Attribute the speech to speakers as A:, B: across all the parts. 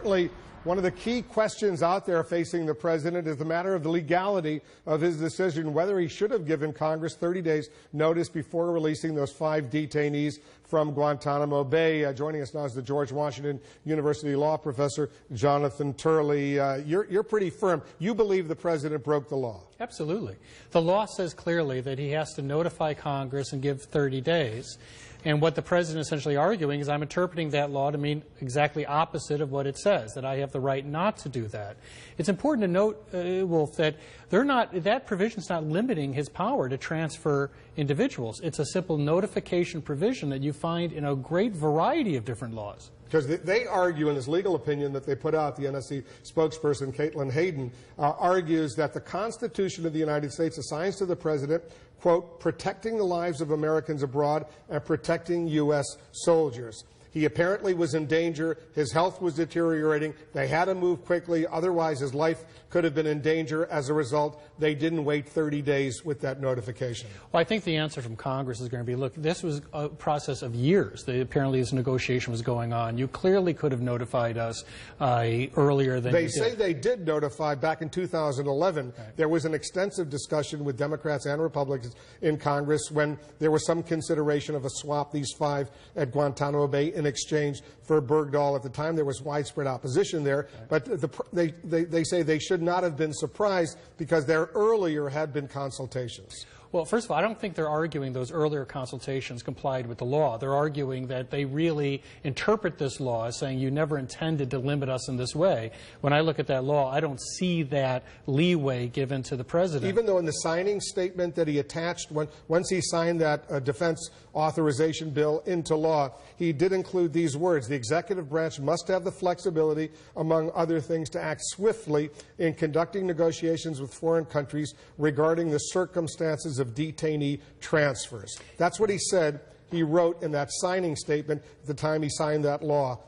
A: Certainly, one of the key questions out there facing the president is the matter of the legality of his decision, whether he should have given Congress 30 days notice before releasing those 5 detainees from Guantanamo Bay. Joining us now is the George Washington University law professor, Jonathan Turley. You're pretty firm. You believe the president broke the law.
B: Absolutely. The law says clearly that he has to notify Congress and give 30 days. And what the president is essentially arguing is I'm interpreting that law to mean exactly opposite of what it says, that I have the right not to do that. It's important to note, Wolf, that that provision is not limiting his power to transfer individuals. It's a simple notification provision that you find in a great variety of different laws.
A: Because they argue in this legal opinion that they put out, the NSC spokesperson, Caitlin Hayden, argues that the Constitution of the United States assigns to the president, quote, protecting the lives of Americans abroad and protecting U.S. soldiers. He apparently was in danger. His health was deteriorating. They had to move quickly. Otherwise, his life could have been in danger. As a result, they didn't wait 30 days with that notification.
B: Well, I think the answer from Congress is going to be, look, this was a process of years. Apparently, this negotiation was going on. You clearly could have notified us earlier than you did.
A: They say they did notify back in 2011.
B: Right.
A: There was an extensive discussion with Democrats and Republicans in Congress when there was some consideration of a swap, these 5 at Guantanamo Bay, in exchange for Bergdahl. At the time, there was widespread opposition there, but they say they should not have been surprised because there earlier had been consultations.
B: Well, first of all, I don't think they're arguing those earlier consultations complied with the law. They're arguing that they really interpret this law as saying you never intended to limit us in this way. When I look at that law, I don't see that leeway given to the president.
A: Even though in the signing statement that he attached, once he signed that defense authorization bill into law, he did include these words: the executive branch must have the flexibility, among other things, to act swiftly in conducting negotiations with foreign countries regarding the circumstances of detainee transfers. That's what he said he wrote in that signing statement at the time he signed that law.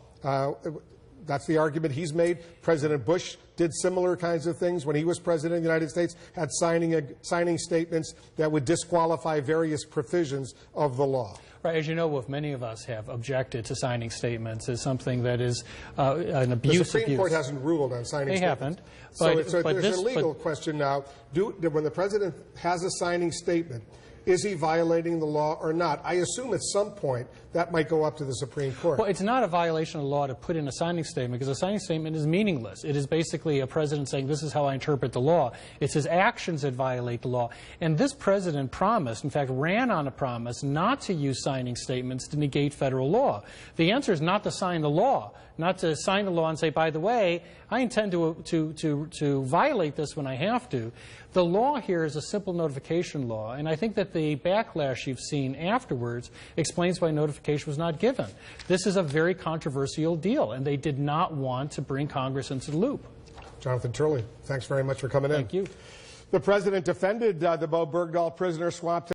A: That's the argument he's made. President Bush did similar kinds of things when he was president of the United States, had signing statements that would disqualify various provisions of the law.
B: Right. As you know, Wolf, many of us have objected to signing statements as something that is an abuse.
A: The Supreme Court hasn't ruled on signing statements.
B: They haven't.
A: So there's a legal question now. When the president has a signing statement, is he violating the law or not? I assume at some point that might go up to the Supreme Court.
B: Well, it's not a violation of the law to put in a signing statement, because a signing statement is meaningless. It is basically a president saying, this is how I interpret the law. It's his actions that violate the law. And this president promised, in fact, ran on a promise not to use signing statements to negate federal law. The answer is not to sign the law, not to sign the law and say, by the way, I intend to violate this when I have to. The law here is a simple notification law, and I think that the backlash you've seen afterwards explains why notification was not given. This is a very controversial deal, and they did not want to bring Congress into the loop.
A: Jonathan Turley, thanks very much for coming in.
B: Thank you.
A: The president defended the Bo Bergdahl prisoner swap.